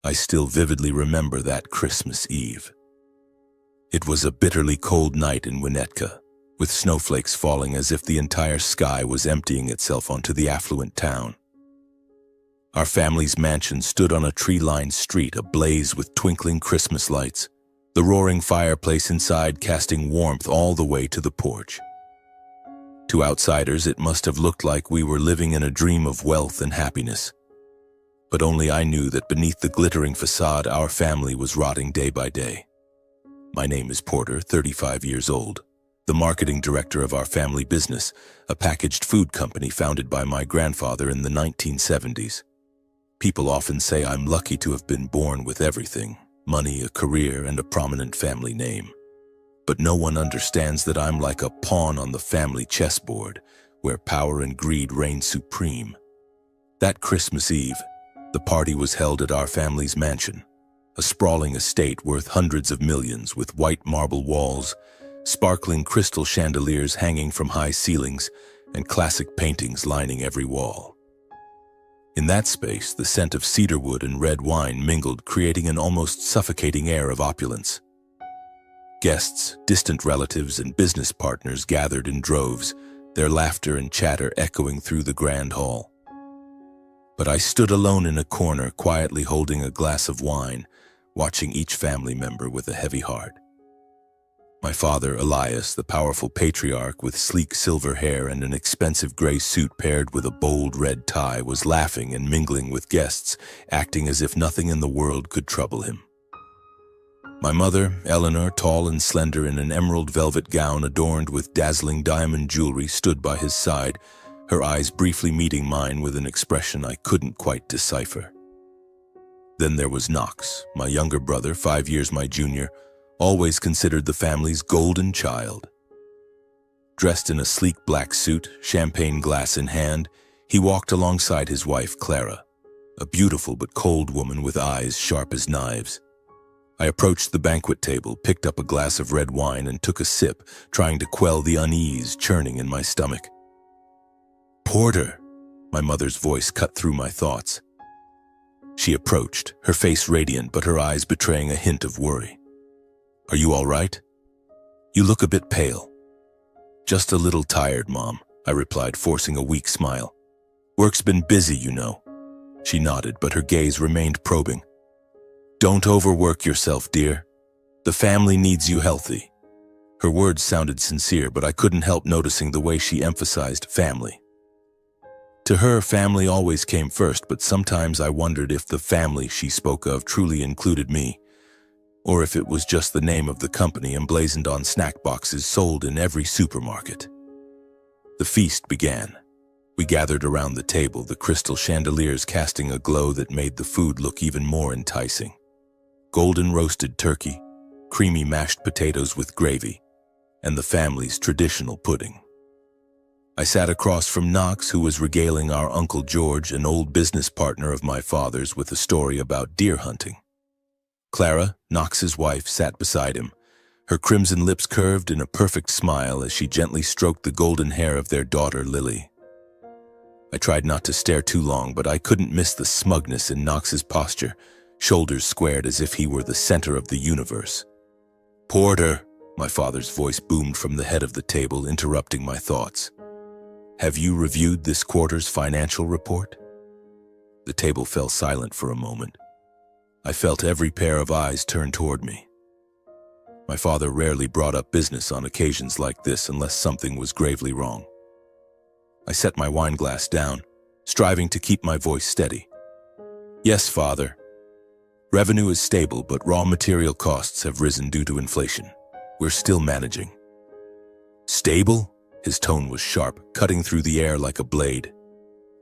I still vividly remember that Christmas Eve. It was a bitterly cold night in Winnetka, with snowflakes falling as if the entire sky was emptying itself onto the affluent town. Our family's mansion stood on a tree-lined street ablaze with twinkling Christmas lights, the roaring fireplace inside casting warmth all the way to the porch. To outsiders, it must have looked like we were living in a dream of wealth and happiness. But only I knew that beneath the glittering facade, our family was rotting day by day. My name is Porter, 35 years old, the marketing director of our family business, a packaged food company founded by my grandfather in the 1970s. People often say I'm lucky to have been born with everything: money, a career, and a prominent family name. But no one understands that I'm like a pawn on the family chessboard, where power and greed reign supreme. That Christmas Eve, the party was held at our family's mansion, a sprawling estate worth hundreds of millions with white marble walls, sparkling crystal chandeliers hanging from high ceilings, and classic paintings lining every wall. In that space, the scent of cedarwood and red wine mingled, creating an almost suffocating air of opulence. Guests, distant relatives, and business partners gathered in droves, their laughter and chatter echoing through the grand hall. But I stood alone in a corner, quietly holding a glass of wine, watching each family member with a heavy heart. My father, Elias, the powerful patriarch with sleek silver hair and an expensive gray suit paired with a bold red tie, was laughing and mingling with guests, acting as if nothing in the world could trouble him. My mother, Eleanor, tall and slender in an emerald velvet gown adorned with dazzling diamond jewelry, stood by his side, her eyes briefly meeting mine with an expression I couldn't quite decipher. Then there was Knox, my younger brother, 5 years my junior, always considered the family's golden child. Dressed in a sleek black suit, champagne glass in hand, he walked alongside his wife, Clara, a beautiful but cold woman with eyes sharp as knives. I approached the banquet table, picked up a glass of red wine, and took a sip, trying to quell the unease churning in my stomach. "Porter," my mother's voice cut through my thoughts. She approached, her face radiant but her eyes betraying a hint of worry. "Are you all right? You look a bit pale." "Just a little tired, Mom," I replied, forcing a weak smile. "Work's been busy, you know." She nodded, but her gaze remained probing. "Don't overwork yourself, dear. The family needs you healthy." Her words sounded sincere, but I couldn't help noticing the way she emphasized family. To her, family always came first, but sometimes I wondered if the family she spoke of truly included me, or if it was just the name of the company emblazoned on snack boxes sold in every supermarket. The feast began. We gathered around the table, the crystal chandeliers casting a glow that made the food look even more enticing. Golden roasted turkey, creamy mashed potatoes with gravy, and the family's traditional pudding. I sat across from Knox, who was regaling our Uncle George, an old business partner of my father's, with a story about deer hunting. Clara, Knox's wife, sat beside him, her crimson lips curved in a perfect smile as she gently stroked the golden hair of their daughter, Lily. I tried not to stare too long, but I couldn't miss the smugness in Knox's posture, shoulders squared as if he were the center of the universe. "Porter," my father's voice boomed from the head of the table, interrupting my thoughts. "Have you reviewed this quarter's financial report?" The table fell silent for a moment. I felt every pair of eyes turn toward me. My father rarely brought up business on occasions like this unless something was gravely wrong. I set my wine glass down, striving to keep my voice steady. "Yes, Father. Revenue is stable, but raw material costs have risen due to inflation. We're still managing." "Stable?" His tone was sharp, cutting through the air like a blade.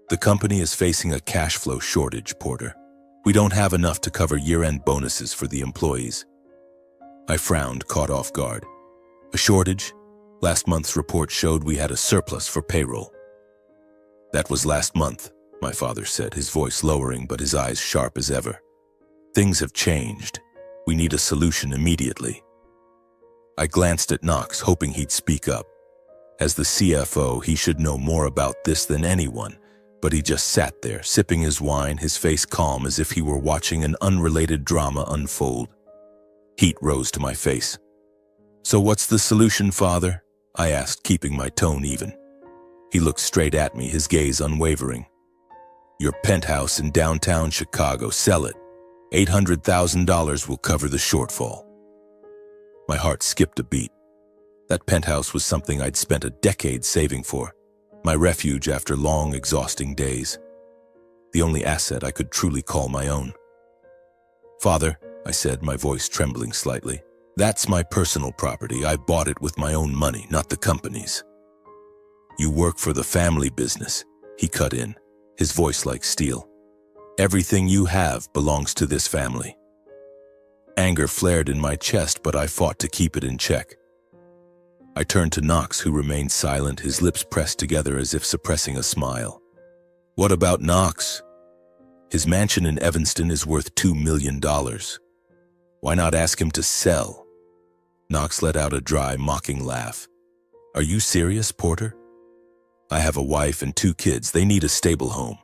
"The company is facing a cash flow shortage, Porter. We don't have enough to cover year-end bonuses for the employees." I frowned, caught off guard. "A shortage? Last month's report showed we had a surplus for payroll." "That was last month," my father said, his voice lowering but his eyes sharp as ever. "Things have changed. We need a solution immediately." I glanced at Knox, hoping he'd speak up. As the CFO, he should know more about this than anyone, But he just sat there, sipping his wine, his face calm as if he were watching an unrelated drama unfold. Heat rose to my face. "So what's the solution, Father?" I asked, keeping my tone even. He looked straight at me, his gaze unwavering. "Your penthouse in downtown Chicago, sell it. $800,000 will cover the shortfall." My heart skipped a beat. That penthouse was something I'd spent a decade saving for, my refuge after long, exhausting days. The only asset I could truly call my own. "Father," I said, my voice trembling slightly, "that's my personal property. I bought it with my own money, not the company's." "You work for the family business," he cut in, his voice like steel. "Everything you have belongs to this family." Anger flared in my chest, but I fought to keep it in check. I turned to Knox, who remained silent, his lips pressed together as if suppressing a smile. "What about Knox? His mansion in Evanston is worth $2 million. Why not ask him to sell?" Knox let out a dry, mocking laugh. "Are you serious, Porter? I have a wife and 2 kids. They need a stable home.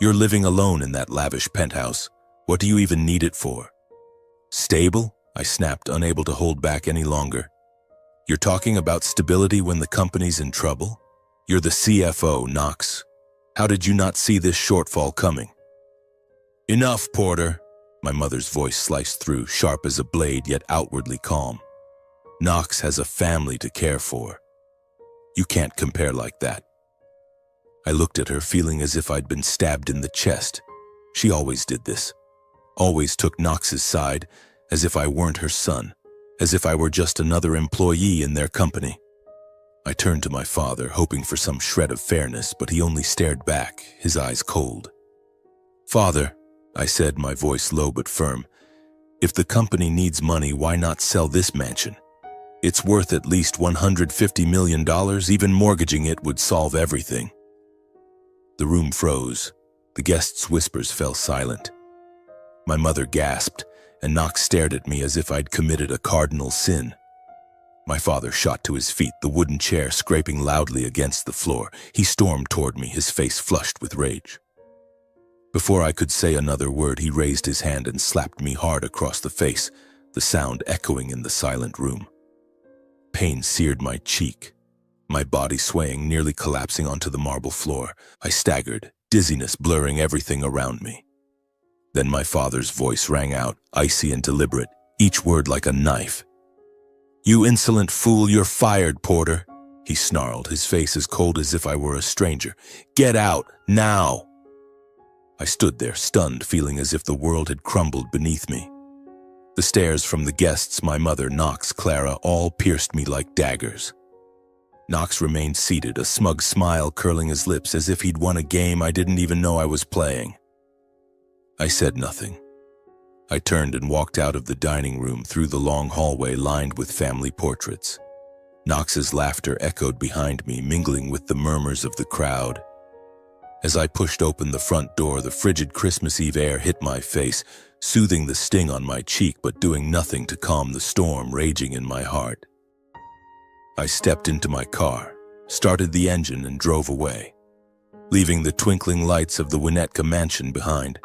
You're living alone in that lavish penthouse. What do you even need it for?" "Stable?" I snapped, unable to hold back any longer. "You're talking about stability when the company's in trouble? You're the CFO, Knox. How did you not see this shortfall coming?" "Enough, Porter." My mother's voice sliced through, sharp as a blade, yet outwardly calm. "Knox has a family to care for. You can't compare like that." I looked at her, feeling as if I'd been stabbed in the chest. She always did this. Always took Knox's side, as if I weren't her son, as if I were just another employee in their company. I turned to my father, hoping for some shred of fairness, but he only stared back, his eyes cold. "Father," I said, my voice low but firm, "if the company needs money, why not sell this mansion? It's worth at least $150 million. Even mortgaging it would solve everything." The room froze. The guests' whispers fell silent. My mother gasped, and Knox stared at me as if I'd committed a cardinal sin. My father shot to his feet, the wooden chair scraping loudly against the floor. He stormed toward me, his face flushed with rage. Before I could say another word, he raised his hand and slapped me hard across the face, the sound echoing in the silent room. Pain seared my cheek. My body swaying, nearly collapsing onto the marble floor. I staggered, dizziness blurring everything around me. Then my father's voice rang out, icy and deliberate, each word like a knife. "You insolent fool, you're fired, Porter," he snarled, his face as cold as if I were a stranger. "Get out, now!" I stood there, stunned, feeling as if the world had crumbled beneath me. The stares from the guests, my mother, Knox, Clara, all pierced me like daggers. Knox remained seated, a smug smile curling his lips as if he'd won a game I didn't even know I was playing. I said nothing. I turned and walked out of the dining room through the long hallway lined with family portraits. Knox's laughter echoed behind me, mingling with the murmurs of the crowd. As I pushed open the front door, the frigid Christmas Eve air hit my face, soothing the sting on my cheek but doing nothing to calm the storm raging in my heart. I stepped into my car, started the engine, and drove away, leaving the twinkling lights of the Winnetka mansion behind.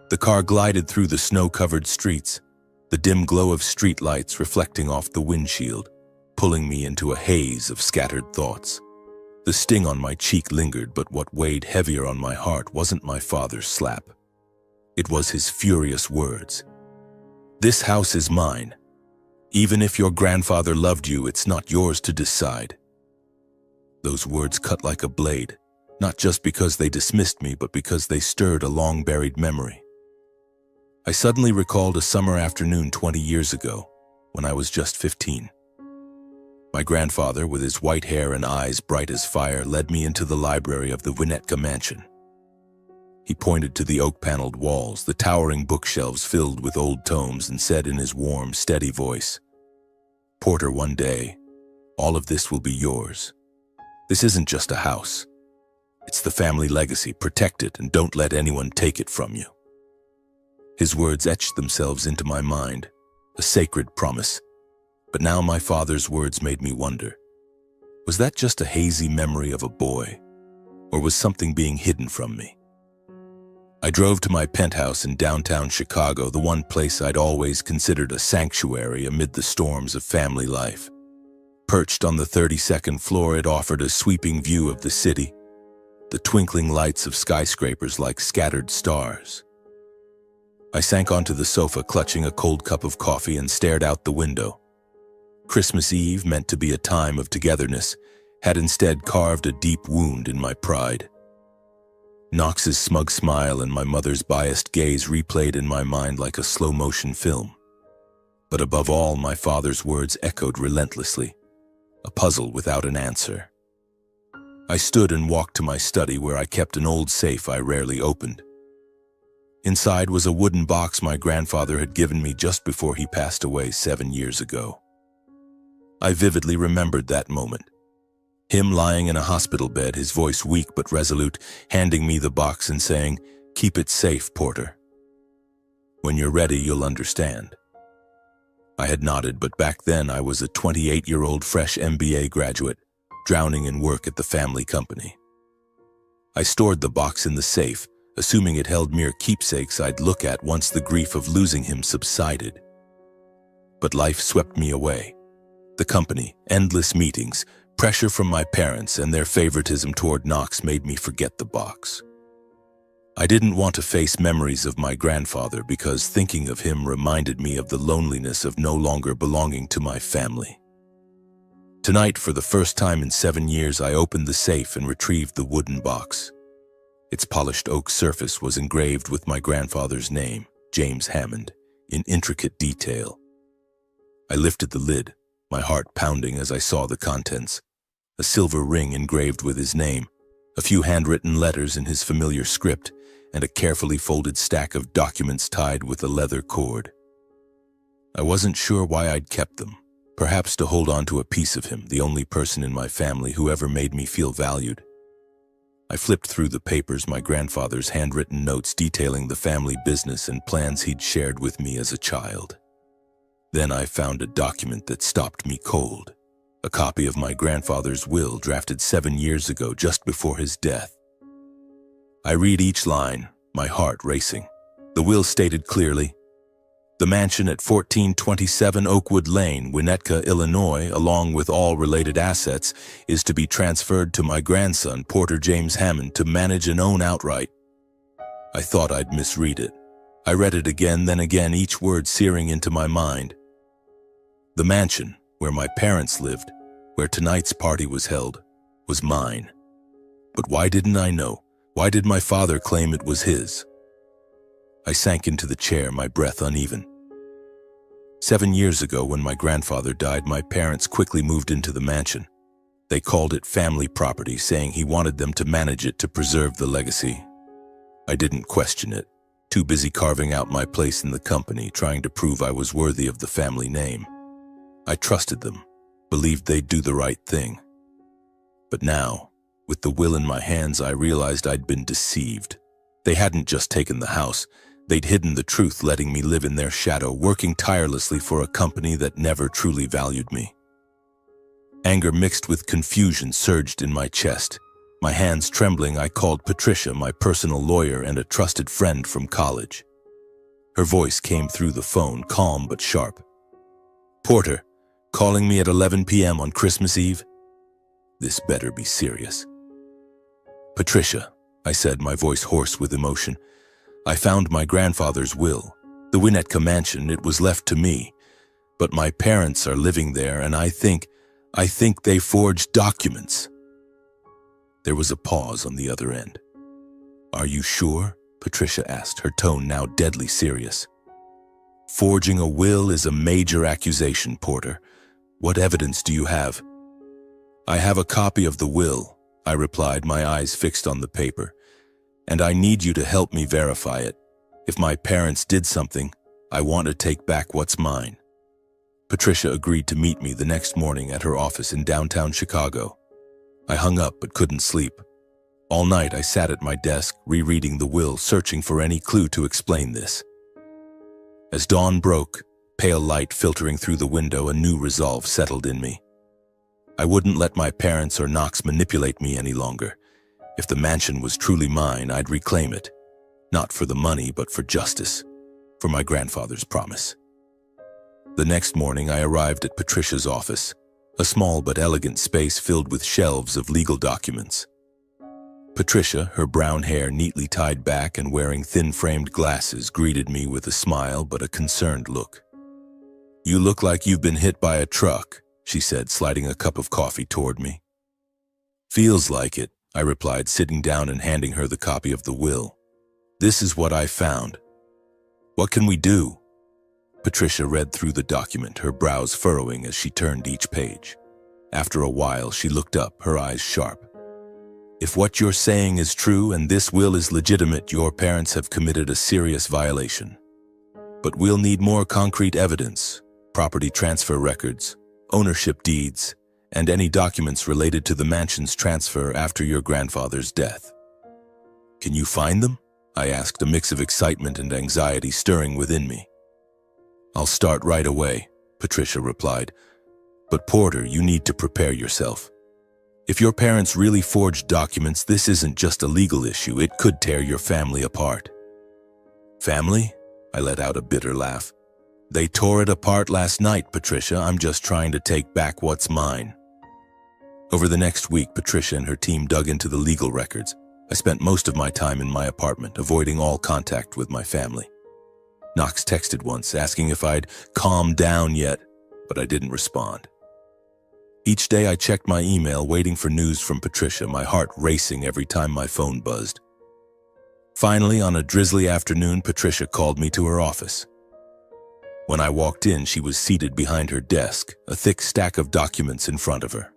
The car glided through the snow-covered streets, the dim glow of streetlights reflecting off the windshield, pulling me into a haze of scattered thoughts. The sting on my cheek lingered, but what weighed heavier on my heart wasn't my father's slap. It was his furious words. "This house is mine. Even if your grandfather loved you, it's not yours to decide." Those words cut like a blade, not just because they dismissed me, but because they stirred a long-buried memory. I suddenly recalled a summer afternoon 20 years ago, when I was just 15. My grandfather, with his white hair and eyes bright as fire, led me into the library of the Winnetka mansion. He pointed to the oak-paneled walls, the towering bookshelves filled with old tomes, and said in his warm, steady voice, "Porter, one day, all of this will be yours. This isn't just a house. It's the family legacy. Protect it and don't let anyone take it from you." His words etched themselves into my mind, a sacred promise. But now my father's words made me wonder. Was that just a hazy memory of a boy? Or was something being hidden from me? I drove to my penthouse in downtown Chicago, the one place I'd always considered a sanctuary amid the storms of family life. Perched on the 32nd floor, it offered a sweeping view of the city, the twinkling lights of skyscrapers like scattered stars. I sank onto the sofa, clutching a cold cup of coffee, and stared out the window. Christmas Eve, meant to be a time of togetherness, had instead carved a deep wound in my pride. Knox's smug smile and my mother's biased gaze replayed in my mind like a slow-motion film. But above all, my father's words echoed relentlessly, a puzzle without an answer. I stood and walked to my study, where I kept an old safe I rarely opened. Inside was a wooden box my grandfather had given me just before he passed away 7 years ago. I vividly remembered that moment. Him lying in a hospital bed, his voice weak but resolute, handing me the box and saying, "Keep it safe, Porter. When you're ready, you'll understand." I had nodded, but back then I was a 28-year-old fresh MBA graduate, drowning in work at the family company. I stored the box in the safe, assuming it held mere keepsakes I'd look at once the grief of losing him subsided. But life swept me away. The company, endless meetings, pressure from my parents, and their favoritism toward Knox made me forget the box. I didn't want to face memories of my grandfather because thinking of him reminded me of the loneliness of no longer belonging to my family. Tonight, for the first time in 7 years, I opened the safe and retrieved the wooden box. Its polished oak surface was engraved with my grandfather's name, James Hammond, in intricate detail. I lifted the lid, my heart pounding as I saw the contents. A silver ring engraved with his name, a few handwritten letters in his familiar script, and a carefully folded stack of documents tied with a leather cord. I wasn't sure why I'd kept them, perhaps to hold on to a piece of him, the only person in my family who ever made me feel valued. I flipped through the papers, my grandfather's handwritten notes detailing the family business and plans he'd shared with me as a child. Then I found a document that stopped me cold, a copy of my grandfather's will drafted 7 years ago, just before his death. I read each line, my heart racing. The will stated clearly, "The mansion at 1427 Oakwood Lane, Winnetka, Illinois, along with all related assets, is to be transferred to my grandson, Porter James Hammond, to manage and own outright." I thought I'd misread it. I read it again, then again, each word searing into my mind. The mansion, where my parents lived, where tonight's party was held, was mine. But why didn't I know? Why did my father claim it was his? I sank into the chair, my breath uneven. 7 years ago, when my grandfather died, my parents quickly moved into the mansion. They called it family property, saying he wanted them to manage it to preserve the legacy. I didn't question it, too busy carving out my place in the company, trying to prove I was worthy of the family name. I trusted them, believed they'd do the right thing. But now, with the will in my hands, I realized I'd been deceived. They hadn't just taken the house, they'd hidden the truth, letting me live in their shadow, working tirelessly for a company that never truly valued me. Anger mixed with confusion surged in my chest. My hands trembling, I called Patricia, my personal lawyer and a trusted friend from college. Her voice came through the phone, calm but sharp. "Porter, calling me at 11 p.m. on Christmas Eve? This better be serious." "Patricia," I said, my voice hoarse with emotion, "I found my grandfather's will. The Winnetka mansion, it was left to me. But my parents are living there, and I think they forged documents." There was a pause on the other end. "Are you sure?" Patricia asked, her tone now deadly serious. "Forging a will is a major accusation, Porter. What evidence do you have?" "I have a copy of the will," I replied, my eyes fixed on the paper, "and I need you to help me verify it. If my parents did something, I want to take back what's mine." Patricia agreed to meet me the next morning at her office in downtown Chicago. I hung up but couldn't sleep. All night I sat at my desk, rereading the will, searching for any clue to explain this. As dawn broke, pale light filtering through the window, a new resolve settled in me. I wouldn't let my parents or Knox manipulate me any longer. If the mansion was truly mine, I'd reclaim it. Not for the money, but for justice. For my grandfather's promise. The next morning, I arrived at Patricia's office, a small but elegant space filled with shelves of legal documents. Patricia, her brown hair neatly tied back and wearing thin-framed glasses, greeted me with a smile but a concerned look. "You look like you've been hit by a truck," she said, sliding a cup of coffee toward me. "Feels like it," I replied, sitting down and handing her the copy of the will. "This is what I found. What can we do?" Patricia read through the document, her brows furrowing as she turned each page. After a while, she looked up, her eyes sharp. "If what you're saying is true and this will is legitimate, your parents have committed a serious violation. But we'll need more concrete evidence, property transfer records, ownership deeds, and any documents related to the mansion's transfer after your grandfather's death." "Can you find them?" I asked, a mix of excitement and anxiety stirring within me. "I'll start right away," Patricia replied. "But Porter, you need to prepare yourself. If your parents really forged documents, this isn't just a legal issue. It could tear your family apart." "Family?" I let out a bitter laugh. "They tore it apart last night, Patricia. I'm just trying to take back what's mine." Over the next week, Patricia and her team dug into the legal records. I spent most of my time in my apartment, avoiding all contact with my family. Knox texted once, asking if I'd calmed down yet, but I didn't respond. Each day I checked my email, waiting for news from Patricia, my heart racing every time my phone buzzed. Finally, on a drizzly afternoon, Patricia called me to her office. When I walked in, she was seated behind her desk, a thick stack of documents in front of her.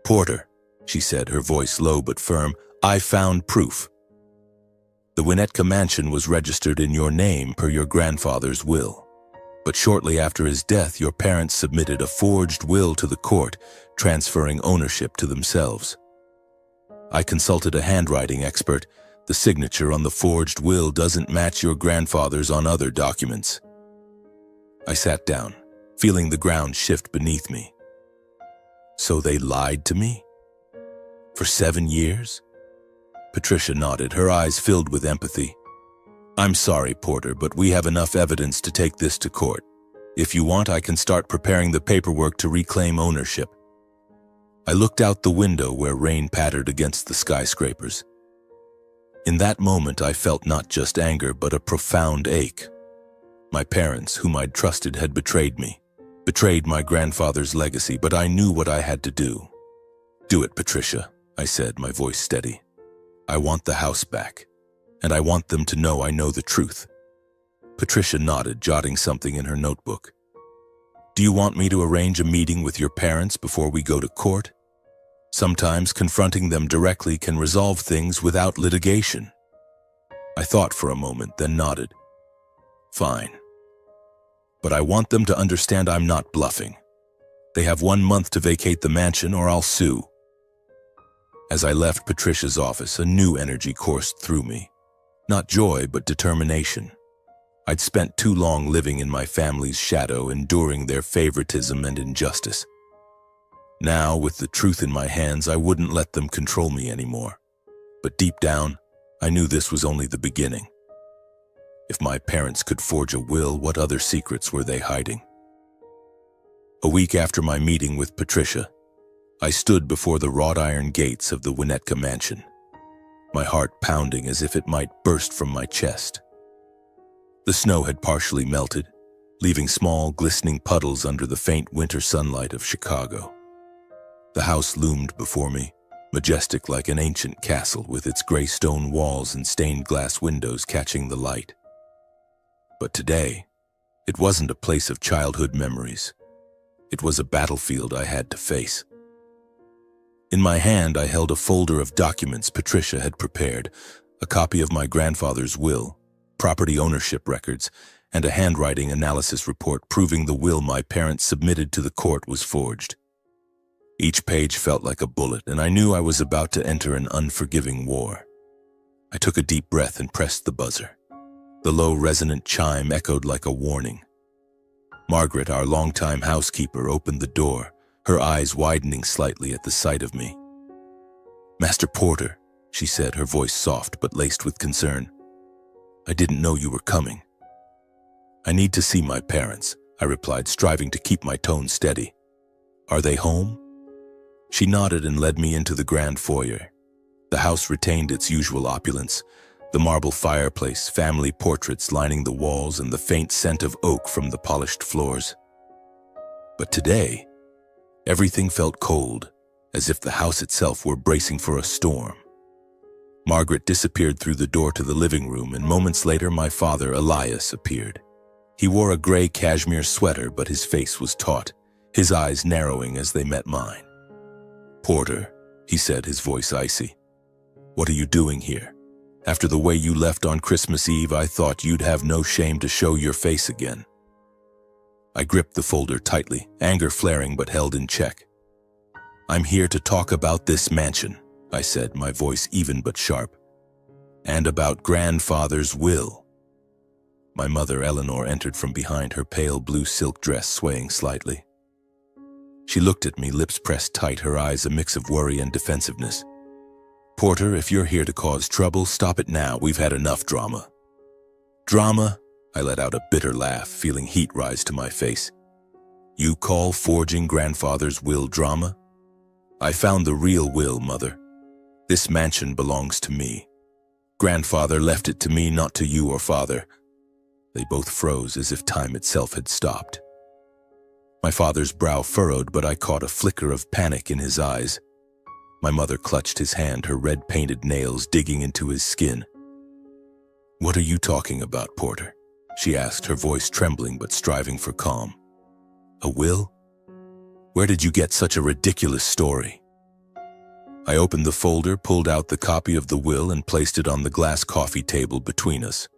"Porter," she said, her voice low but firm, "I found proof. The Winnetka mansion was registered in your name per your grandfather's will. But shortly after his death, your parents submitted a forged will to the court, transferring ownership to themselves. I consulted a handwriting expert. The signature on the forged will doesn't match your grandfather's on other documents." I sat down, feeling the ground shift beneath me. "So they lied to me? For 7 years?" Patricia nodded, her eyes filled with empathy. "I'm sorry, Porter, but we have enough evidence to take this to court. If you want, I can start preparing the paperwork to reclaim ownership." I looked out the window where rain pattered against the skyscrapers. In that moment, I felt not just anger, but a profound ache. My parents, whom I'd trusted, had betrayed me, betrayed my grandfather's legacy, but I knew what I had to do. "Do it, Patricia," I said, my voice steady. "I want the house back, and I want them to know I know the truth." Patricia nodded, jotting something in her notebook. "Do you want me to arrange a meeting with your parents before we go to court? Sometimes confronting them directly can resolve things without litigation." I thought for a moment, then nodded. "Fine. But I want them to understand I'm not bluffing. They have 1 month to vacate the mansion or I'll sue." As I left Patricia's office, a new energy coursed through me. Not joy, but determination. I'd spent too long living in my family's shadow, enduring their favoritism and injustice. Now, with the truth in my hands, I wouldn't let them control me anymore. But deep down, I knew this was only the beginning. If my parents could forge a will, what other secrets were they hiding? A week after my meeting with Patricia, I stood before the wrought iron gates of the Winnetka mansion, my heart pounding as if it might burst from my chest. The snow had partially melted, leaving small, glistening puddles under the faint winter sunlight of Chicago. The house loomed before me, majestic like an ancient castle with its gray stone walls and stained glass windows catching the light. But today, it wasn't a place of childhood memories. It was a battlefield I had to face. In my hand, I held a folder of documents Patricia had prepared, a copy of my grandfather's will, property ownership records, and a handwriting analysis report proving the will my parents submitted to the court was forged. Each page felt like a bullet, and I knew I was about to enter an unforgiving war. I took a deep breath and pressed the buzzer. The low, resonant chime echoed like a warning. Margaret, our longtime housekeeper, opened the door, her eyes widening slightly at the sight of me. "Master Porter," she said, her voice soft but laced with concern. I didn't know you were coming. I need to see my parents, I replied, striving to keep my tone steady. Are they home? She nodded and led me into the grand foyer. The house retained its usual opulence, the marble fireplace, family portraits lining the walls, and the faint scent of oak from the polished floors. But today, everything felt cold, as if the house itself were bracing for a storm. Margaret disappeared through the door to the living room, and moments later my father, Elias, appeared. He wore a gray cashmere sweater, but his face was taut, his eyes narrowing as they met mine. Porter, he said, his voice icy. What are you doing here? After the way you left on Christmas Eve, I thought you'd have no shame to show your face again. I gripped the folder tightly, anger flaring but held in check. I'm here to talk about this mansion, I said, my voice even but sharp. And about grandfather's will. My mother, Eleanor, entered from behind, her pale blue silk dress swaying slightly. She looked at me, lips pressed tight, her eyes a mix of worry and defensiveness. Porter, if you're here to cause trouble, stop it now. We've had enough drama. Drama? I let out a bitter laugh, feeling heat rise to my face. You call forging grandfather's will drama? I found the real will, Mother. This mansion belongs to me. Grandfather left it to me, not to you or Father. They both froze as if time itself had stopped. My father's brow furrowed, but I caught a flicker of panic in his eyes. My mother clutched his hand, her red-painted nails digging into his skin. What are you talking about, Porter? She asked, her voice trembling but striving for calm. A will? Where did you get such a ridiculous story? I opened the folder, pulled out the copy of the will, and placed it on the glass coffee table between us.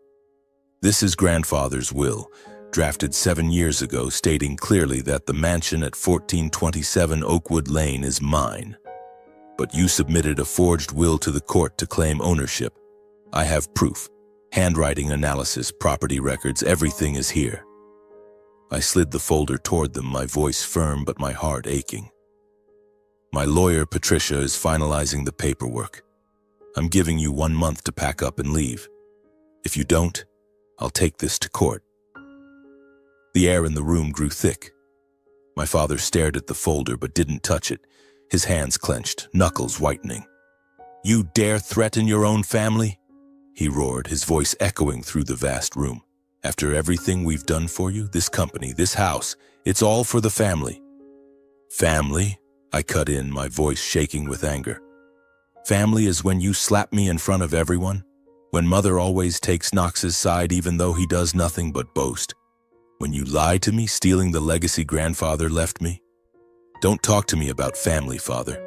This is grandfather's will, drafted 7 years ago, stating clearly that the mansion at 1427 Oakwood Lane is mine. But you submitted a forged will to the court to claim ownership. I have proof. Handwriting analysis, property records, everything is here. I slid the folder toward them, my voice firm but my heart aching. My lawyer, Patricia, is finalizing the paperwork. I'm giving you 1 month to pack up and leave. If you don't, I'll take this to court. The air in the room grew thick. My father stared at the folder but didn't touch it, his hands clenched, knuckles whitening. You dare threaten your own family? He roared, his voice echoing through the vast room. After everything we've done for you, this company, this house, it's all for the family. Family? I cut in, my voice shaking with anger. Family is when you slap me in front of everyone, when Mother always takes Knox's side even though he does nothing but boast, when you lie to me, stealing the legacy grandfather left me. Don't talk to me about family, Father.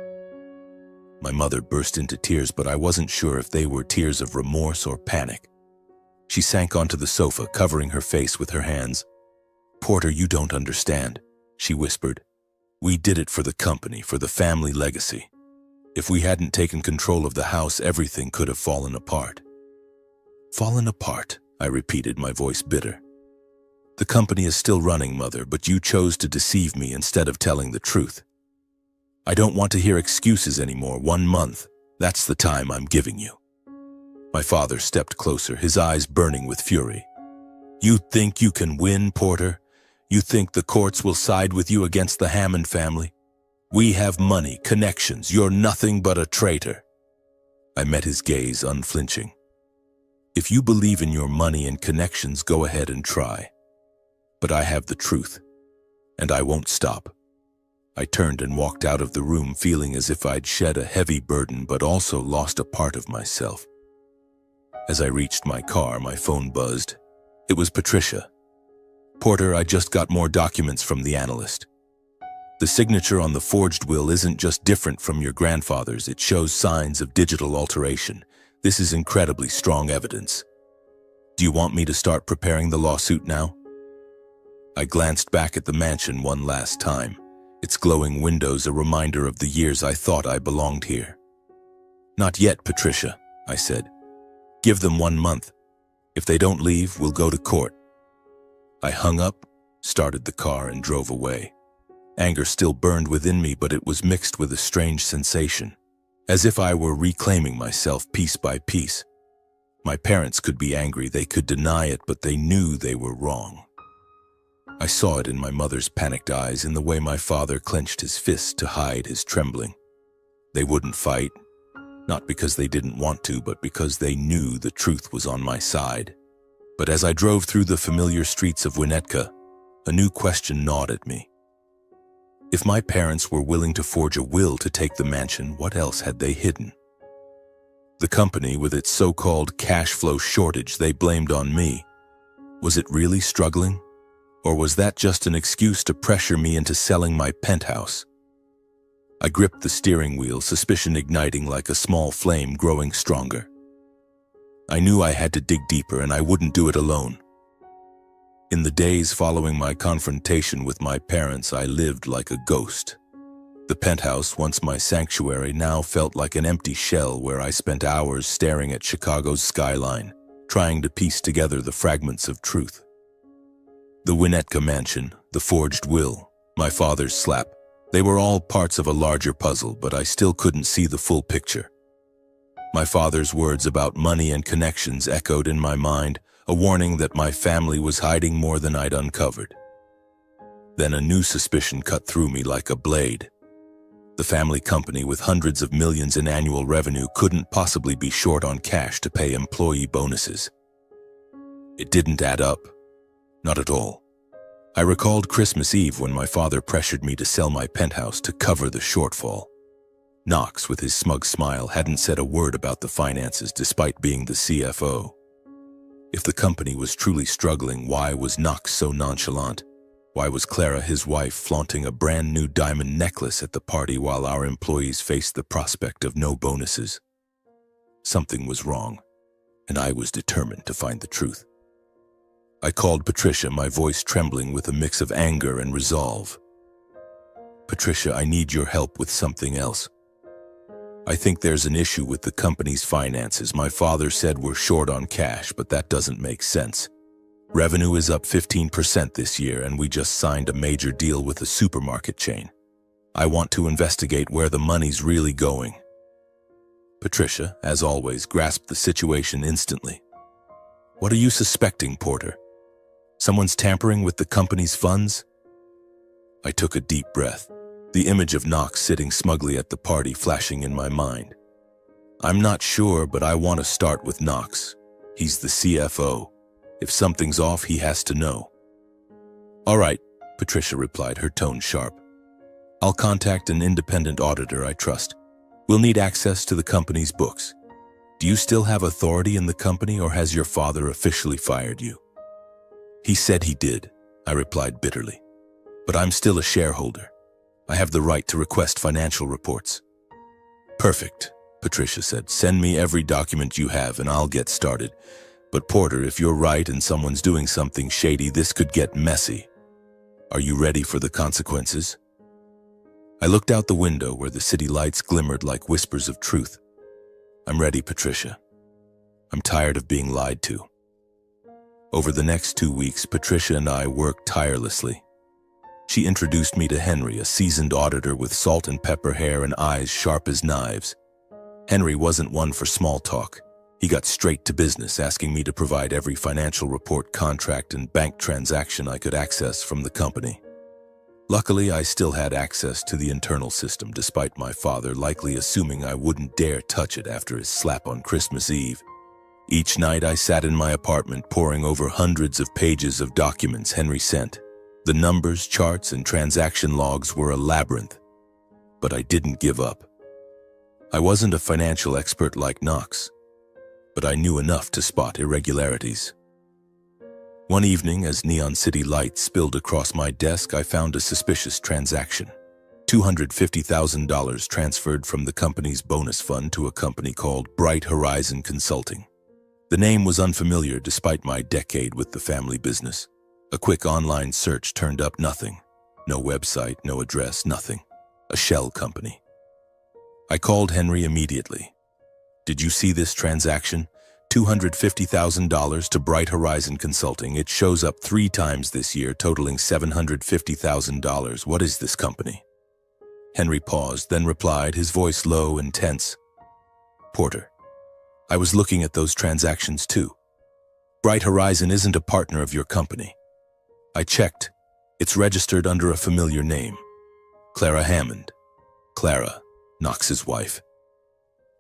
My mother burst into tears, but I wasn't sure if they were tears of remorse or panic. She sank onto the sofa, covering her face with her hands. Porter, you don't understand, she whispered. We did it for the company, for the family legacy. If we hadn't taken control of the house, everything could have fallen apart. Fallen apart, I repeated, my voice bitter. The company is still running, Mother, but you chose to deceive me instead of telling the truth. I don't want to hear excuses anymore. 1 month, that's the time I'm giving you. My father stepped closer, his eyes burning with fury. You think you can win, Porter? You think the courts will side with you against the Hammond family? We have money, connections. You're nothing but a traitor. I met his gaze, unflinching. If you believe in your money and connections, go ahead and try. But I have the truth, and I won't stop. I turned and walked out of the room, feeling as if I'd shed a heavy burden but also lost a part of myself. As I reached my car, my phone buzzed. It was Patricia. Porter, I just got more documents from the analyst. The signature on the forged will isn't just different from your grandfather's, it shows signs of digital alteration. This is incredibly strong evidence. Do you want me to start preparing the lawsuit now? I glanced back at the mansion one last time, its glowing windows a reminder of the years I thought I belonged here. Not yet, Patricia, I said. Give them 1 month. If they don't leave, we'll go to court. I hung up, started the car, and drove away. Anger still burned within me, but it was mixed with a strange sensation, as if I were reclaiming myself piece by piece. My parents could be angry, they could deny it, but they knew they were wrong. I saw it in my mother's panicked eyes, in the way my father clenched his fist to hide his trembling. They wouldn't fight, not because they didn't want to, but because they knew the truth was on my side. But as I drove through the familiar streets of Winnetka, a new question gnawed at me. If my parents were willing to forge a will to take the mansion, what else had they hidden? The company, with its so-called cash flow shortage they blamed on me, was it really struggling? Or was that just an excuse to pressure me into selling my penthouse? I gripped the steering wheel, suspicion igniting like a small flame growing stronger. I knew I had to dig deeper, and I wouldn't do it alone. In the days following my confrontation with my parents, I lived like a ghost. The penthouse, once my sanctuary, now felt like an empty shell where I spent hours staring at Chicago's skyline, trying to piece together the fragments of truth. The Winnetka mansion, the forged will, my father's slap, they were all parts of a larger puzzle, but I still couldn't see the full picture. My father's words about money and connections echoed in my mind, a warning that my family was hiding more than I'd uncovered. Then a new suspicion cut through me like a blade. The family company, with hundreds of millions in annual revenue, couldn't possibly be short on cash to pay employee bonuses. It didn't add up. Not at all. I recalled Christmas Eve when my father pressured me to sell my penthouse to cover the shortfall. Knox, with his smug smile, hadn't said a word about the finances despite being the CFO. If the company was truly struggling, why was Knox so nonchalant? Why was Clara, his wife, flaunting a brand new diamond necklace at the party while our employees faced the prospect of no bonuses? Something was wrong, and I was determined to find the truth. I called Patricia, my voice trembling with a mix of anger and resolve. Patricia, I need your help with something else. I think there's an issue with the company's finances. My father said we're short on cash, but that doesn't make sense. Revenue is up 15% this year, and we just signed a major deal with a supermarket chain. I want to investigate where the money's really going. Patricia, as always, grasped the situation instantly. What are you suspecting, Porter? Someone's tampering with the company's funds? I took a deep breath, the image of Knox sitting smugly at the party flashing in my mind. I'm not sure, but I want to start with Knox. He's the CFO. If something's off, he has to know. All right, Patricia replied, her tone sharp. I'll contact an independent auditor I trust. We'll need access to the company's books. Do you still have authority in the company, or has your father officially fired you? He said he did, I replied bitterly. But I'm still a shareholder. I have the right to request financial reports. Perfect, Patricia said. Send me every document you have and I'll get started. But Porter, if you're right and someone's doing something shady, this could get messy. Are you ready for the consequences? I looked out the window where the city lights glimmered like whispers of truth. I'm ready, Patricia. I'm tired of being lied to. Over the next 2 weeks, Patricia and I worked tirelessly. She introduced me to Henry, a seasoned auditor with salt and pepper hair and eyes sharp as knives. Henry wasn't one for small talk. He got straight to business, asking me to provide every financial report, contract, and bank transaction I could access from the company. Luckily, I still had access to the internal system, despite my father likely assuming I wouldn't dare touch it after his slap on Christmas Eve. Each night, I sat in my apartment poring over hundreds of pages of documents Henry sent. The numbers, charts, and transaction logs were a labyrinth. But I didn't give up. I wasn't a financial expert like Knox, but I knew enough to spot irregularities. One evening, as neon city lights spilled across my desk, I found a suspicious transaction. $250,000 transferred from the company's bonus fund to a company called Bright Horizon Consulting. The name was unfamiliar despite my decade with the family business. A quick online search turned up nothing. No website, no address, nothing. A shell company. I called Henry immediately. Did you see this transaction? $250,000 to Bright Horizon Consulting. It shows up 3 times this year, totaling $750,000. What is this company? Henry paused, then replied, his voice low and tense. Porter, I was looking at those transactions too. Bright Horizon isn't a partner of your company. I checked. It's registered under a familiar name. Clara Hammond. Clara, Knox's wife.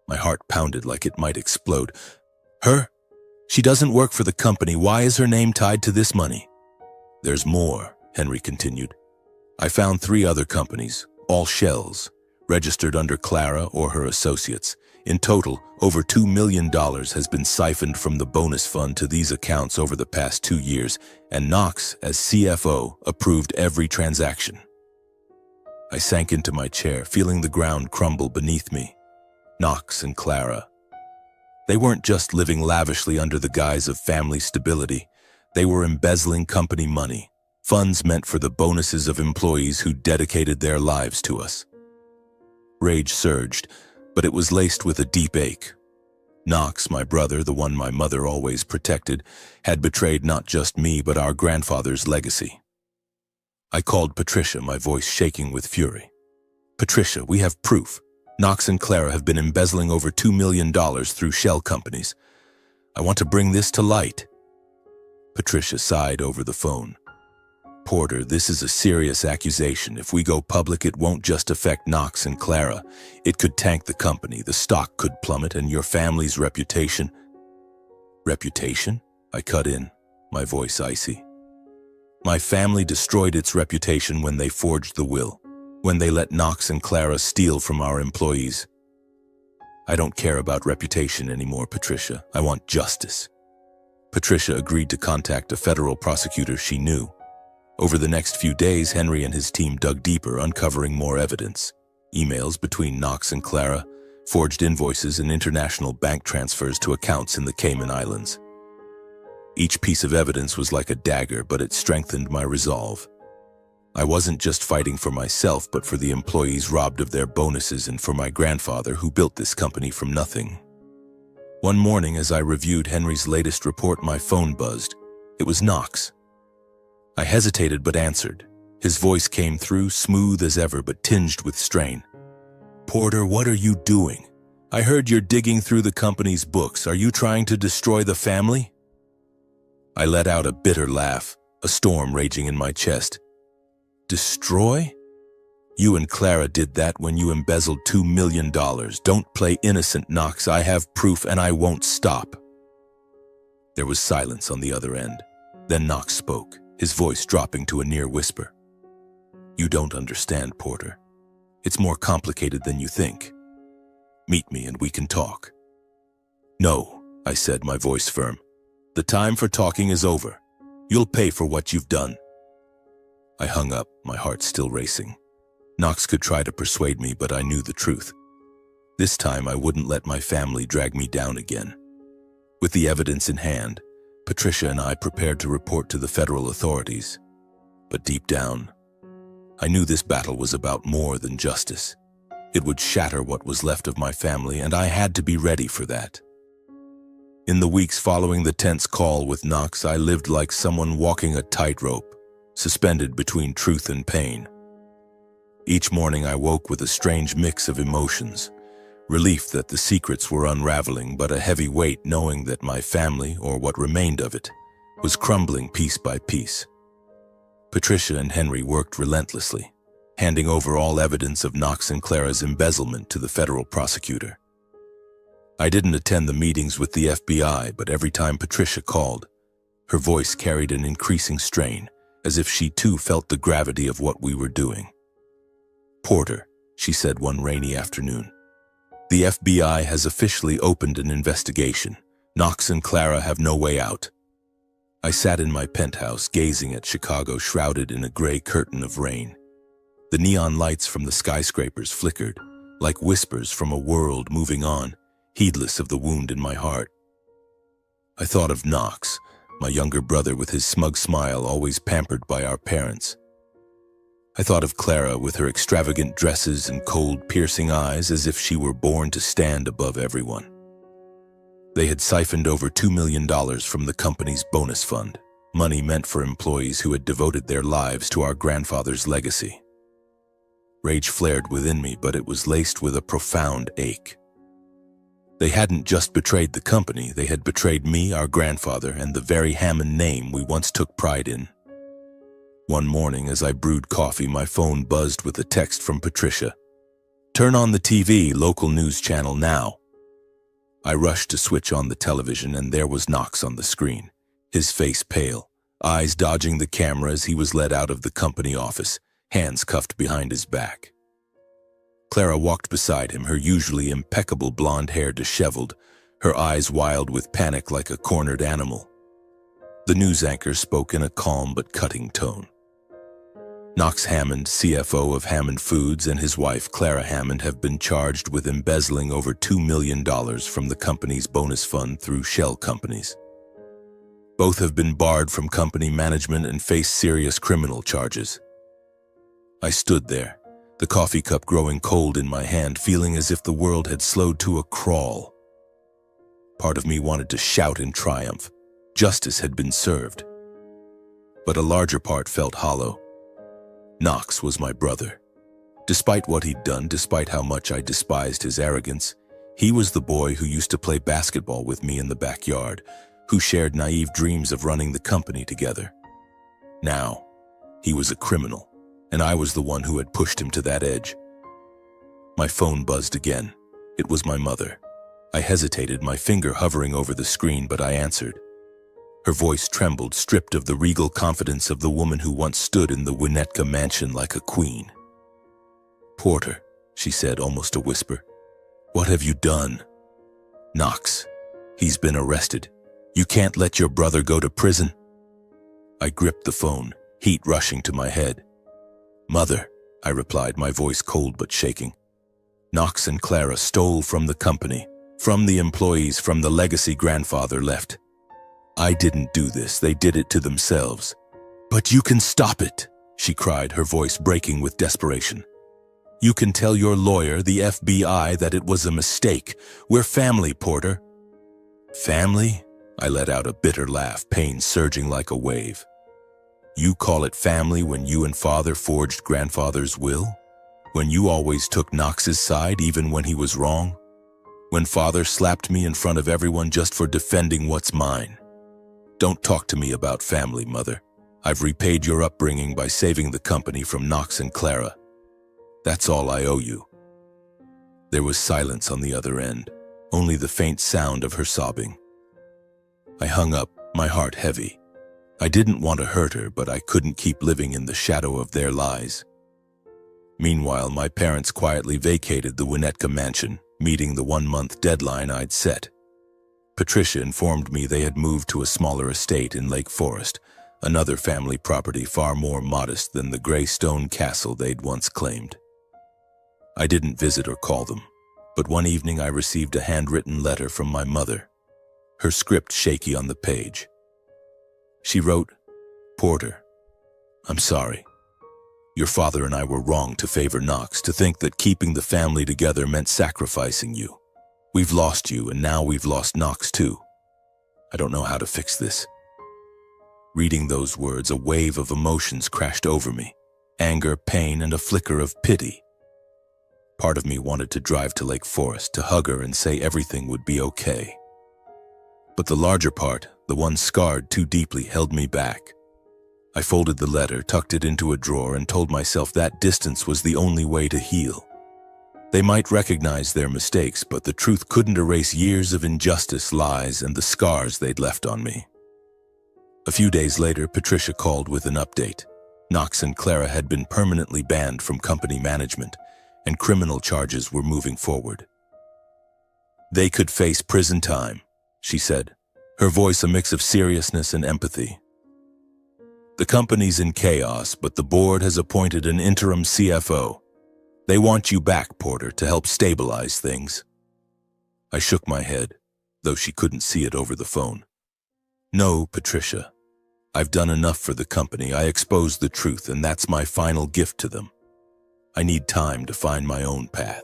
My heart pounded like it might explode. Her? She doesn't work for the company. Why is her name tied to this money? There's more, Henry continued. I found 3 other companies, all shells, registered under Clara or her associates. In total, over $2 million has been siphoned from the bonus fund to these accounts over the past 2 years, and Knox, as CFO, approved every transaction. I sank into my chair, feeling the ground crumble beneath me. Knox and Clara. They weren't just living lavishly under the guise of family stability. They were embezzling company money, funds meant for the bonuses of employees who dedicated their lives to us. Rage surged, but it was laced with a deep ache. Knox, my brother, the one my mother always protected, had betrayed not just me but our grandfather's legacy. I called Patricia, my voice shaking with fury. Patricia, we have proof. Knox and Clara have been embezzling over $2 million through shell companies. I want to bring this to light. Patricia sighed over the phone. Porter, this is a serious accusation. If we go public, it won't just affect Knox and Clara. It could tank the company, the stock could plummet, and your family's reputation. Reputation? I cut in, my voice icy. My family destroyed its reputation when they forged the will, when they let Knox and Clara steal from our employees. I don't care about reputation anymore, Patricia. I want justice. Patricia agreed to contact a federal prosecutor she knew. Over the next few days, Henry and his team dug deeper, uncovering more evidence. Emails between Knox and Clara, forged invoices, and international bank transfers to accounts in the Cayman Islands. Each piece of evidence was like a dagger, but it strengthened my resolve. I wasn't just fighting for myself, but for the employees robbed of their bonuses and for my grandfather who built this company from nothing. One morning, as I reviewed Henry's latest report, my phone buzzed. It was Knox. I hesitated but answered. His voice came through, smooth as ever but tinged with strain. Porter, what are you doing? I heard you're digging through the company's books. Are you trying to destroy the family? I let out a bitter laugh, a storm raging in my chest. Destroy? You and Clara did that when you embezzled $2 million. Don't play innocent, Knox. I have proof and I won't stop. There was silence on the other end. Then Knox spoke, his voice dropping to a near whisper. You don't understand, Porter. It's more complicated than you think. Meet me and we can talk. No, I said, my voice firm. The time for talking is over. You'll pay for what you've done. I hung up, my heart still racing. Knox could try to persuade me, but I knew the truth. This time I wouldn't let my family drag me down again. With the evidence in hand, Patricia and I prepared to report to the federal authorities. But deep down, I knew this battle was about more than justice. It would shatter what was left of my family, and I had to be ready for that. In the weeks following the tense call with Knox, I lived like someone walking a tightrope, suspended between truth and pain. Each morning I woke with a strange mix of emotions, relief that the secrets were unraveling, but a heavy weight knowing that my family, or what remained of it, was crumbling piece by piece. Patricia and Henry worked relentlessly, handing over all evidence of Knox and Clara's embezzlement to the federal prosecutor. I didn't attend the meetings with the FBI, but every time Patricia called, her voice carried an increasing strain, as if she too felt the gravity of what we were doing. Porter, she said one rainy afternoon, the FBI has officially opened an investigation. Knox and Clara have no way out. I sat in my penthouse, gazing at Chicago shrouded in a gray curtain of rain. The neon lights from the skyscrapers flickered, like whispers from a world moving on, heedless of the wound in my heart. I thought of Knox, my younger brother with his smug smile, always pampered by our parents. I thought of Clara with her extravagant dresses and cold, piercing eyes, as if she were born to stand above everyone. They had siphoned over $2 million from the company's bonus fund, money meant for employees who had devoted their lives to our grandfather's legacy. Rage flared within me, but it was laced with a profound ache. They hadn't just betrayed the company, they had betrayed me, our grandfather, and the very Hammond name we once took pride in. One morning, as I brewed coffee, my phone buzzed with a text from Patricia. "Turn on the TV, local news channel now." I rushed to switch on the television, and there was Knox on the screen, his face pale, eyes dodging the camera as he was led out of the company office, hands cuffed behind his back. Clara walked beside him, her usually impeccable blonde hair disheveled, her eyes wild with panic like a cornered animal. The news anchor spoke in a calm but cutting tone. Knox Hammond, CFO of Hammond Foods, and his wife Clara Hammond have been charged with embezzling over $2 million from the company's bonus fund through shell companies. Both have been barred from company management and face serious criminal charges. I stood there, the coffee cup growing cold in my hand, feeling as if the world had slowed to a crawl. Part of me wanted to shout in triumph. Justice had been served. But a larger part felt hollow. Knox was my brother. Despite what he'd done, despite how much I despised his arrogance, he was the boy who used to play basketball with me in the backyard, who shared naive dreams of running the company together. Now, he was a criminal, and I was the one who had pushed him to that edge. My phone buzzed again. It was my mother. I hesitated, my finger hovering over the screen, but I answered. Her voice trembled, stripped of the regal confidence of the woman who once stood in the Winnetka mansion like a queen. "Porter," she said, almost a whisper. "What have you done?" "Knox. He's been arrested. You can't let your brother go to prison." I gripped the phone, heat rushing to my head. "Mother," I replied, my voice cold but shaking. "Knox and Clara stole from the company, from the employees, from the legacy grandfather left. I didn't do this, they did it to themselves." "But you can stop it," she cried, her voice breaking with desperation. "You can tell your lawyer, the FBI, that it was a mistake. We're family, Porter." "Family?" I let out a bitter laugh, pain surging like a wave. "You call it family when you and Father forged Grandfather's will? When you always took Knox's side even when he was wrong? When Father slapped me in front of everyone just for defending what's mine? Don't talk to me about family, Mother. I've repaid your upbringing by saving the company from Knox and Clara. That's all I owe you." There was silence on the other end, only the faint sound of her sobbing. I hung up, my heart heavy. I didn't want to hurt her, but I couldn't keep living in the shadow of their lies. Meanwhile, my parents quietly vacated the Winnetka mansion, meeting the 1-month deadline I'd set. Patricia informed me they had moved to a smaller estate in Lake Forest, another family property far more modest than the gray stone castle they'd once claimed. I didn't visit or call them, but one evening I received a handwritten letter from my mother, her script shaky on the page. She wrote, "Porter, I'm sorry. Your father and I were wrong to favor Knox, to think that keeping the family together meant sacrificing you. We've lost you, and now we've lost Knox too. I don't know how to fix this." Reading those words, a wave of emotions crashed over me. Anger, pain, and a flicker of pity. Part of me wanted to drive to Lake Forest, to hug her and say everything would be okay. But the larger part, the one scarred too deeply, held me back. I folded the letter, tucked it into a drawer, and told myself that distance was the only way to heal. They might recognize their mistakes, but the truth couldn't erase years of injustice, lies, and the scars they'd left on me. A few days later, Patricia called with an update. Knox and Clara had been permanently banned from company management, and criminal charges were moving forward. "They could face prison time," she said, her voice a mix of seriousness and empathy. "The company's in chaos, but the board has appointed an interim CFO. They want you back, Porter, to help stabilize things." I shook my head, though she couldn't see it over the phone. "No, Patricia. I've done enough for the company. I exposed the truth, and that's my final gift to them. I need time to find my own path."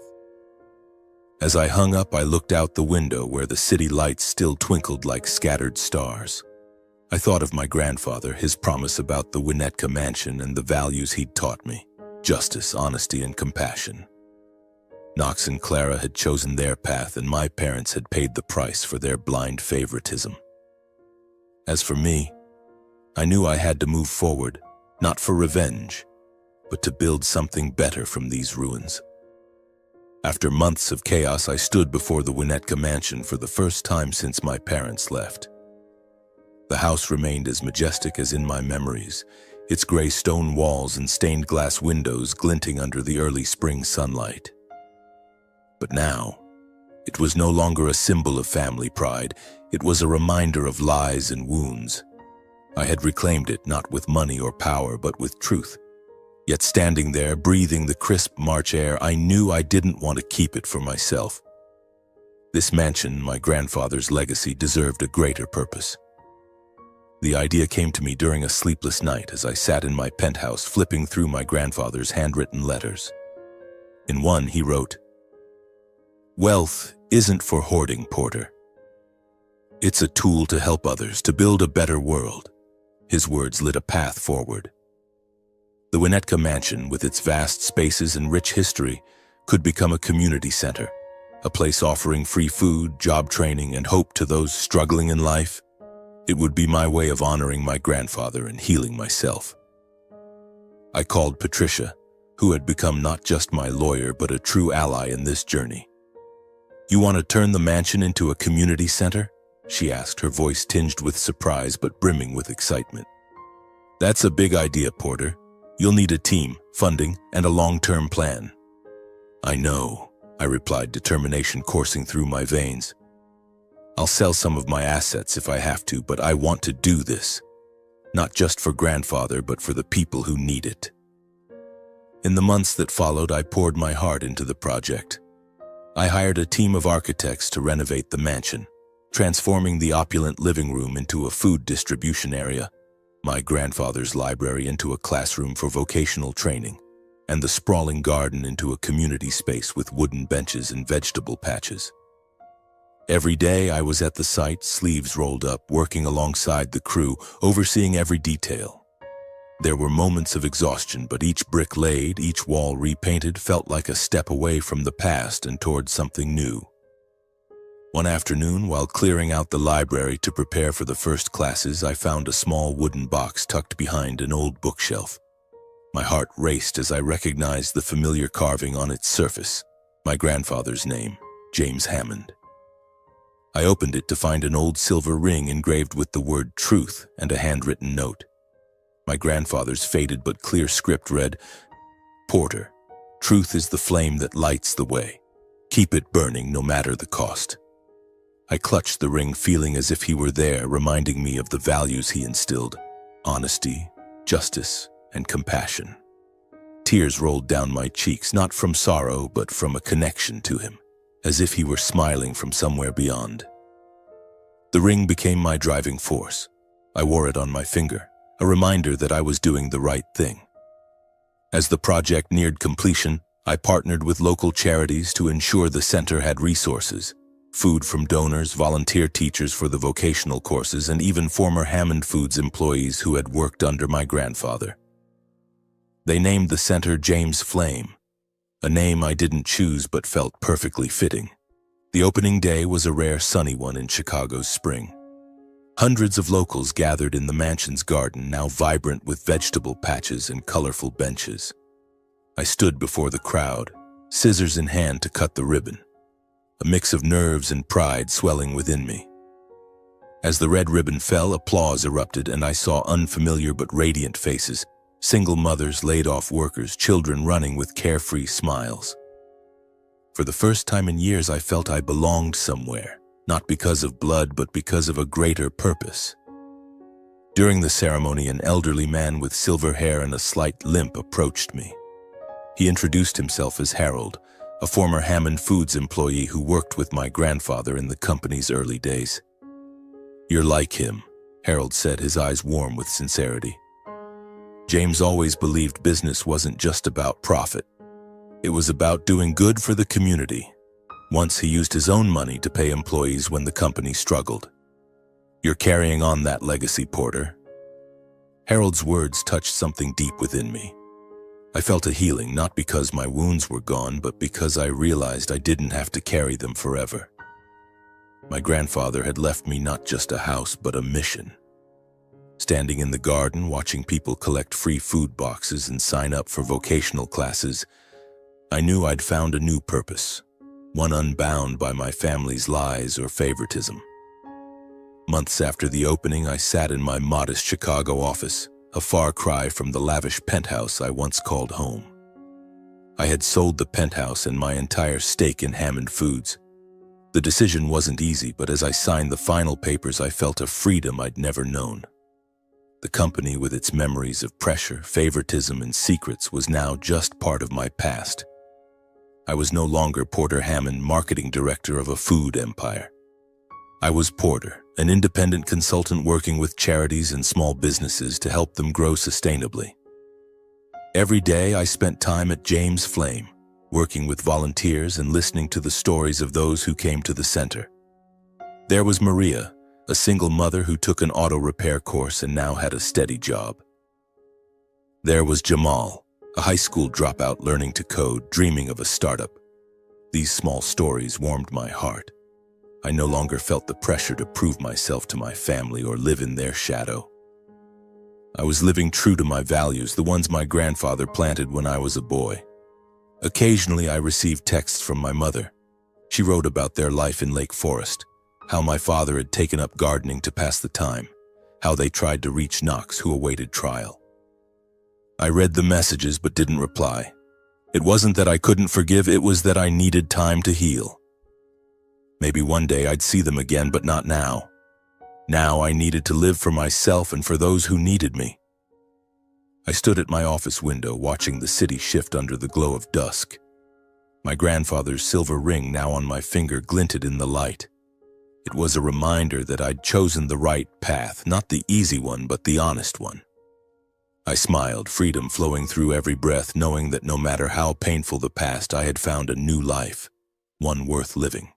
As I hung up, I looked out the window where the city lights still twinkled like scattered stars. I thought of my grandfather, his promise about the Winnetka mansion, and the values he'd taught me. justice, honesty, and compassion. Knox and Clara had chosen their path, and my parents had paid the price for their blind favoritism. As for me, I knew I had to move forward, not for revenge, but to build something better from these ruins. After months of chaos, I stood before the Winnetka mansion for the first time since my parents left. The house remained as majestic as in my memories, its gray stone walls and stained glass windows glinting under the early spring sunlight. But now, it was no longer a symbol of family pride. It was a reminder of lies and wounds. I had reclaimed it not with money or power, but with truth. Yet standing there, breathing the crisp March air, I knew I didn't want to keep it for myself. This mansion, my grandfather's legacy, deserved a greater purpose. The idea came to me during a sleepless night as I sat in my penthouse flipping through my grandfather's handwritten letters. In one, he wrote, "Wealth isn't for hoarding, Porter. It's a tool to help others, to build a better world." His words lit a path forward. The Winnetka mansion, with its vast spaces and rich history, could become a community center, a place offering free food, job training, and hope to those struggling in life. It would be my way of honoring my grandfather and healing myself. I called Patricia, who had become not just my lawyer but a true ally in this journey. "You want to turn the mansion into a community center?" she asked, her voice tinged with surprise but brimming with excitement. "That's a big idea, Porter. You'll need a team, funding, and a long-term plan." "I know," I replied, determination coursing through my veins. "I'll sell some of my assets if I have to, but I want to do this. Not just for grandfather, but for the people who need it." In the months that followed, I poured my heart into the project. I hired a team of architects to renovate the mansion, transforming the opulent living room into a food distribution area, my grandfather's library into a classroom for vocational training, and the sprawling garden into a community space with wooden benches and vegetable patches. Every day I was at the site, sleeves rolled up, working alongside the crew, overseeing every detail. There were moments of exhaustion, but each brick laid, each wall repainted felt like a step away from the past and toward something new. One afternoon, while clearing out the library to prepare for the first classes, I found a small wooden box tucked behind an old bookshelf. My heart raced as I recognized the familiar carving on its surface, my grandfather's name, James Hammond. I opened it to find an old silver ring engraved with the word truth and a handwritten note. My grandfather's faded but clear script read, "Porter, truth is the flame that lights the way. Keep it burning no matter the cost." I clutched the ring, feeling as if he were there, reminding me of the values he instilled: honesty, justice, and compassion. Tears rolled down my cheeks, not from sorrow, but from a connection to him, as if he were smiling from somewhere beyond. The ring became my driving force. I wore it on my finger, a reminder that I was doing the right thing. As the project neared completion, I partnered with local charities to ensure the center had resources: food from donors, volunteer teachers for the vocational courses, and even former Hammond Foods employees who had worked under my grandfather. They named the center James Flame, a name I didn't choose but felt perfectly fitting. The opening day was a rare sunny one in Chicago's spring. Hundreds of locals gathered in the mansion's garden, now vibrant with vegetable patches and colorful benches. I stood before the crowd, scissors in hand to cut the ribbon, a mix of nerves and pride swelling within me. As the red ribbon fell, applause erupted, and I saw unfamiliar but radiant faces: single mothers, laid-off workers, children running with carefree smiles. For the first time in years, I felt I belonged somewhere, not because of blood, but because of a greater purpose. During the ceremony, an elderly man with silver hair and a slight limp approached me. He introduced himself as Harold, a former Hammond Foods employee who worked with my grandfather in the company's early days. "You're like him," Harold said, his eyes warm with sincerity. "James always believed business wasn't just about profit. It was about doing good for the community. Once he used his own money to pay employees when the company struggled. You're carrying on that legacy, Porter." Harold's words touched something deep within me. I felt a healing, not because my wounds were gone, but because I realized I didn't have to carry them forever. My grandfather had left me not just a house, but a mission. Standing in the garden, watching people collect free food boxes and sign up for vocational classes, I knew I'd found a new purpose, one unbound by my family's lies or favoritism. Months after the opening, I sat in my modest Chicago office, a far cry from the lavish penthouse I once called home. I had sold the penthouse and my entire stake in Hammond Foods. The decision wasn't easy, but as I signed the final papers, I felt a freedom I'd never known. The company, with its memories of pressure, favoritism, and secrets, was now just part of my past. I was no longer Porter Hammond, marketing director of a food empire. I was Porter, an independent consultant working with charities and small businesses to help them grow sustainably. Every day I spent time at James Flame, working with volunteers and listening to the stories of those who came to the center. There was Maria, a single mother who took an auto repair course and now had a steady job. There was Jamal, a high school dropout learning to code, dreaming of a startup. These small stories warmed my heart. I no longer felt the pressure to prove myself to my family or live in their shadow. I was living true to my values, the ones my grandfather planted when I was a boy. Occasionally, I received texts from my mother. She wrote about their life in Lake Forest, how my father had taken up gardening to pass the time, how they tried to reach Knox, who awaited trial. I read the messages but didn't reply. It wasn't that I couldn't forgive, it was that I needed time to heal. Maybe one day I'd see them again, but not now. Now I needed to live for myself and for those who needed me. I stood at my office window, watching the city shift under the glow of dusk. My grandfather's silver ring, now on my finger, glinted in the light. It was a reminder that I'd chosen the right path, not the easy one, but the honest one. I smiled, freedom flowing through every breath, knowing that no matter how painful the past, I had found a new life, one worth living.